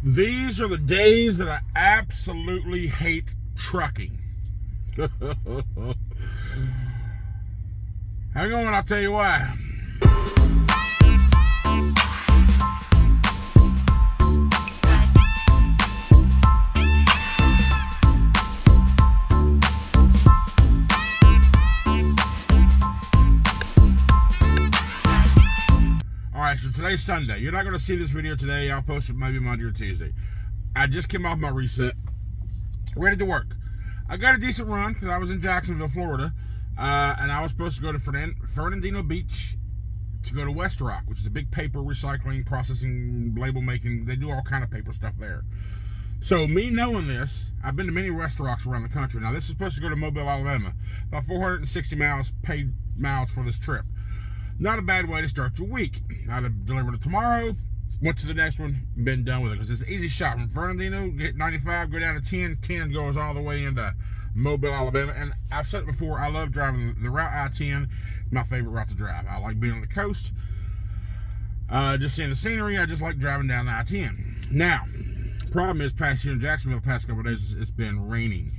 These are the days that I absolutely hate trucking. Hang on, I'll tell you why. Alright, so today's Sunday. You're not going to see this video today. I'll post it maybe Monday or Tuesday. I just came off my reset. Ready to work. I got a decent run because I was in Jacksonville, Florida. And I was supposed to go to Fernandino Beach to go to West Rock, which is a big paper recycling, processing, label making. They do all kind of paper stuff there. So me knowing this, I've been to many restaurants around the country. Now this is supposed to go to Mobile, Alabama. About 460 miles, paid miles for this trip. Not a bad way to start your week. I'd delivered it tomorrow, went to the next one, been done with it. Because it's an easy shot from Fernandino, get 95, go down to 10, 10 goes all the way into Mobile, Alabama. And I've said it before, I love driving the Route I-10, my favorite route to drive. I like being on the coast, just seeing the scenery. I just like driving down the I-10. Now, problem is, past here in Jacksonville, the past couple of days, it's been raining.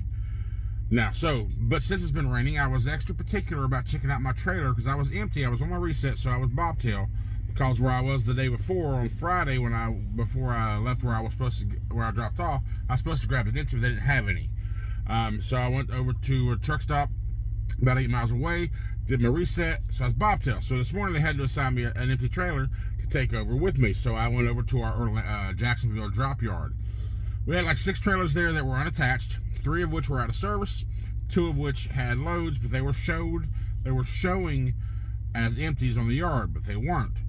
Now, but since it's been raining, I was extra particular about checking out my trailer because I was empty. I was on my reset, so I was bobtail because where I was the day before on Friday before I left where I dropped off, I was supposed to grab an empty, but they didn't have any. So I went over to a truck stop about 8 miles away, did my reset, so I was bobtail. So this morning they had to assign me an empty trailer to take over with me. So I went over to our Jacksonville drop yard. We had like 6 trailers there that were unattached, 3 of which were out of service, 2 of which had loads, but they were showing as empties on the yard, but they weren't.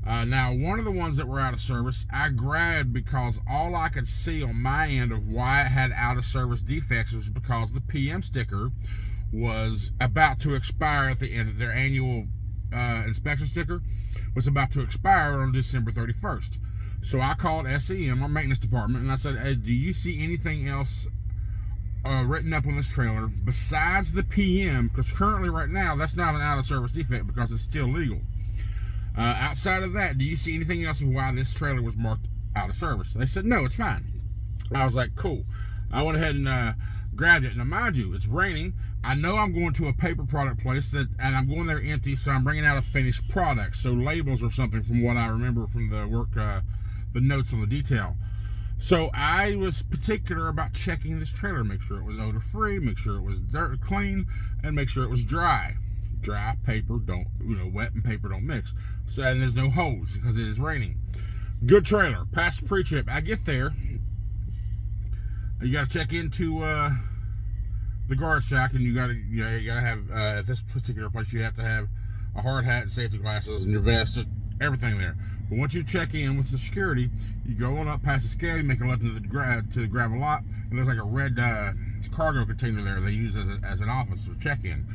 Now, one of the ones that were out of service, I grabbed because all I could see on my end of why it had out of service defects was because the PM sticker was about to expire at the end of their annual inspection sticker was about to expire on December 31st. So I called SEM, our maintenance department, and I said, hey, do you see anything else written up on this trailer besides the PM? Because currently, right now, that's not an out-of-service defect because it's still legal. Outside of that, do you see anything else of why this trailer was marked out of service? They said, no, it's fine. I was like, cool. I went ahead and grabbed it. Now, mind you, it's raining. I know I'm going to a paper product place, and I'm going there empty, so I'm bringing out a finished product. So labels or something from what I remember from the work, the notes on the detail. So I was particular about checking this trailer, make sure it was odor free, make sure it was dirt clean, and make sure it was dry. Dry paper don't, wet and paper don't mix. So, and there's no hose because it is raining. Good trailer, past the pre-trip. I get there, you got to check into the guard shack, and you got to have at this particular place you have to have a hard hat and safety glasses and your vest, everything there. But once you check in with the security, you go on up past the scale, you make a left to the gravel lot, and there's like a red cargo container there they use as an office for check-in.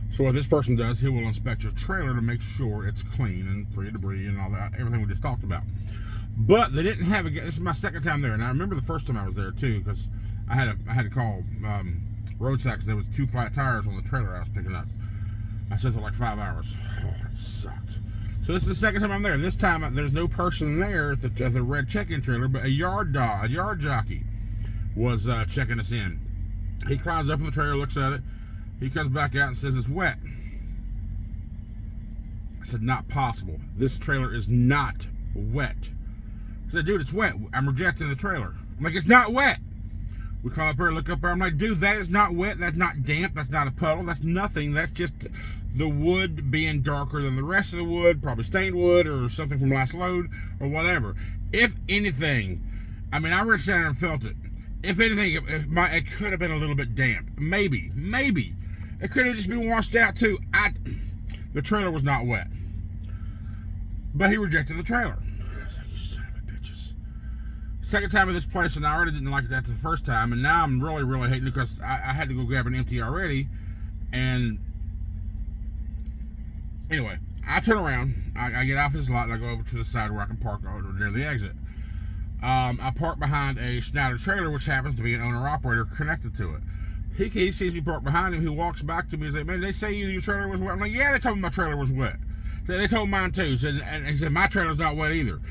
So what this person does, he will inspect your trailer to make sure it's clean and free of debris and all that, everything we just talked about. But they didn't have this is my second time there, and I remember the first time I was there too, because I had to call roadside because there was 2 flat tires on the trailer I was picking up. I sat there like 5 hours. Oh, it sucked. So this is the second time I'm there. This time there's no person there at the red check-in trailer, but a yard jockey was checking us in. He climbs up in the trailer, looks at it. He comes back out and says it's wet. I said, not possible. This trailer is not wet. I said, dude, it's wet. I'm rejecting the trailer. I'm like, it's not wet. We climb up here, look up there. I'm like, dude, that is not wet. That's not damp. That's not a puddle. That's nothing. That's just the wood being darker than the rest of the wood, probably stained wood or something from last load or whatever. If anything, I mean, I reached down and felt it. If anything, it could have been a little bit damp. Maybe. It could have just been washed out too. The trailer was not wet. But he rejected the trailer. I was like, you son of a bitches. Second time at this place, and I already didn't like that the first time, and now I'm really, really hating it because I had to go grab an empty already. And anyway, I turn around, I get off his lot, and I go over to the side where I can park near the exit. I park behind a Schneider trailer, which happens to be an owner-operator connected to it. He sees me parked behind him. He walks back to me and says, man, they say your trailer was wet. I'm like, yeah, they told me my trailer was wet. They told mine too. And he said, my trailer's not wet either.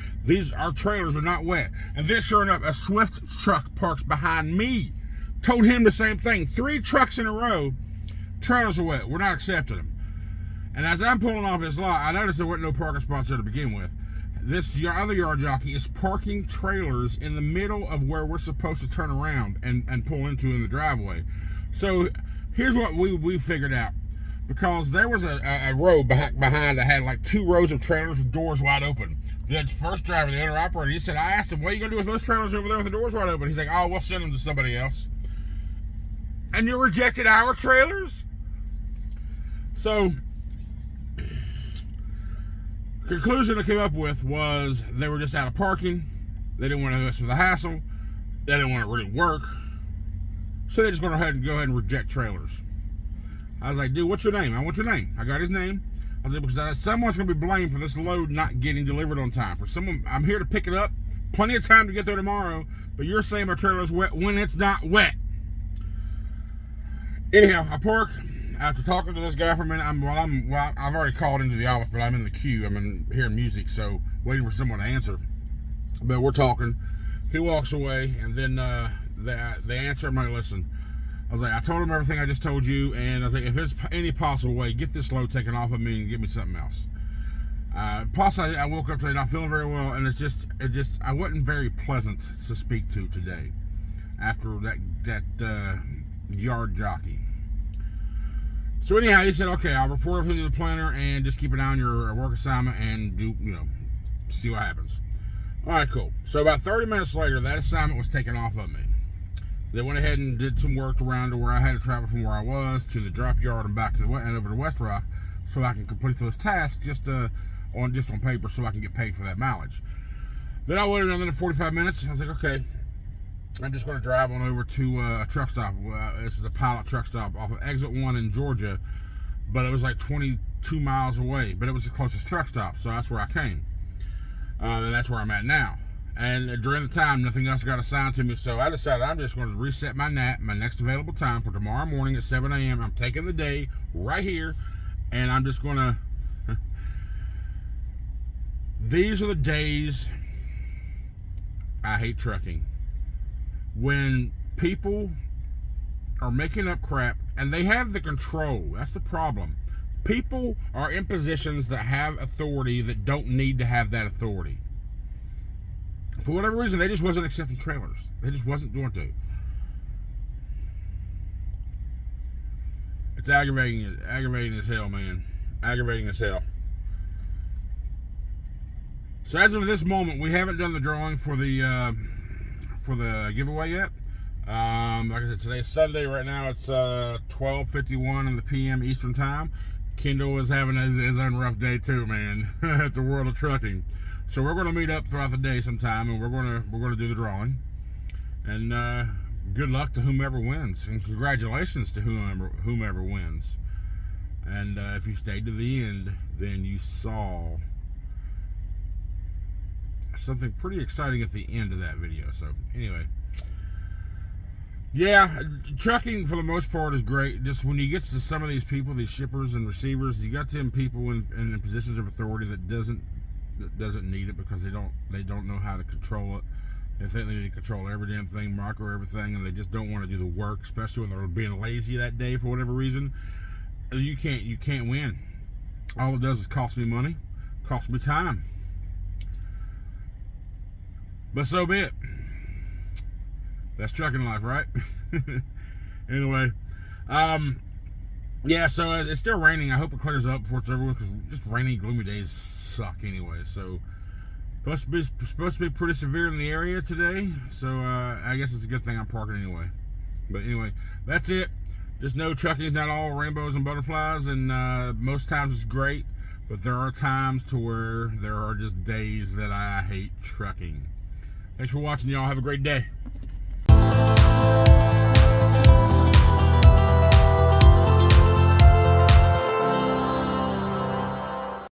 Our trailers are not wet. And then sure enough, a Swift truck parks behind me. Told him the same thing. 3 trucks in a row, trailers are wet. We're not accepting them. And as I'm pulling off this lot, I noticed there weren't no parking spots there to begin with. This other yard jockey is parking trailers in the middle of where we're supposed to turn around and pull into in the driveway. So here's what we figured out. Because there was a row behind that had like 2 rows of trailers with doors wide open. The first driver, the owner operator, he said, I asked him, what are you going to do with those trailers over there with the doors wide open? He's like, oh, we'll send them to somebody else. And you rejected our trailers? So, conclusion I came up with was they were just out of parking. They didn't want to mess with the hassle. They didn't want to really work. So they just went ahead and reject trailers. I was like, dude, what's your name? I want your name. I got his name. I was like, because someone's going to be blamed for this load not getting delivered on time. For someone, I'm here to pick it up. Plenty of time to get there tomorrow. But you're saying my trailer's wet when it's not wet. Anyhow, I park. After talking to this guy for a minute, I've already called into the office, but I'm in the queue. I'm hearing music, so waiting for someone to answer. But we're talking. He walks away, and then the answer, I'm like, listen. I was like, I told him everything I just told you, and I was like, if there's any possible way, get this load taken off of me and give me something else. Plus, I woke up today not feeling very well, and I wasn't very pleasant to speak to today after that yard jockey. So anyhow, he said, okay, I'll report everything to the planner and just keep an eye on your work assignment and see what happens. All right, cool. So about 30 minutes later, that assignment was taken off of me. They went ahead and did some work around to where I had to travel from where I was to the drop yard and back to and over to West Rock, so I can complete those tasks just on paper, so I can get paid for that mileage. Then I waited another 45 minutes. I was like, okay, I'm just going to drive on over to a truck stop. This is a pilot truck stop off of Exit 1 in Georgia, but it was like 22 miles away. But it was the closest truck stop, so that's where I came. And that's where I'm at now. And during the time, nothing else got assigned to me, so I decided I'm just going to reset my next available time for tomorrow morning at 7 a.m. I'm taking the day right here, and I'm just going to... These are the days I hate trucking. When people are making up crap, and they have the control. That's the problem. People are in positions that have authority that don't need to have that authority. For whatever reason, they just wasn't accepting trailers. They just wasn't doing to. It's aggravating as hell, man. Aggravating as hell. So as of this moment, we haven't done the drawing for the giveaway yet. Like I said, today's Sunday. Right now, it's 12:51 in the p.m. Eastern time. Kendall is having his own rough day too, man. It's the world of trucking. So we're going to meet up throughout the day sometime, and we're going to do the drawing. And good luck to whomever wins, and congratulations to whomever wins. And if you stayed to the end, then you saw something pretty exciting at the end of that video. So anyway, yeah, trucking for the most part is great. Just when you get to some of these people, these shippers and receivers, you got them people in positions of authority that doesn't need it, because they don't know how to control it. They think they need to control every damn thing, micro everything, and they just don't want to do the work, especially when they're being lazy that day for whatever reason. You can't win. All it does is cost me money, cost me time. But so be it. That's trucking life, right? Anyway, yeah, so it's still raining. I hope it clears up before it's over with, because just rainy, gloomy days suck anyway. So supposed to be pretty severe in the area today. So I guess it's a good thing I'm parking anyway. But anyway, that's it. Just know trucking is not all rainbows and butterflies, and most times it's great. But there are times to where there are just days that I hate trucking. Thanks for watching, y'all. Have a great day.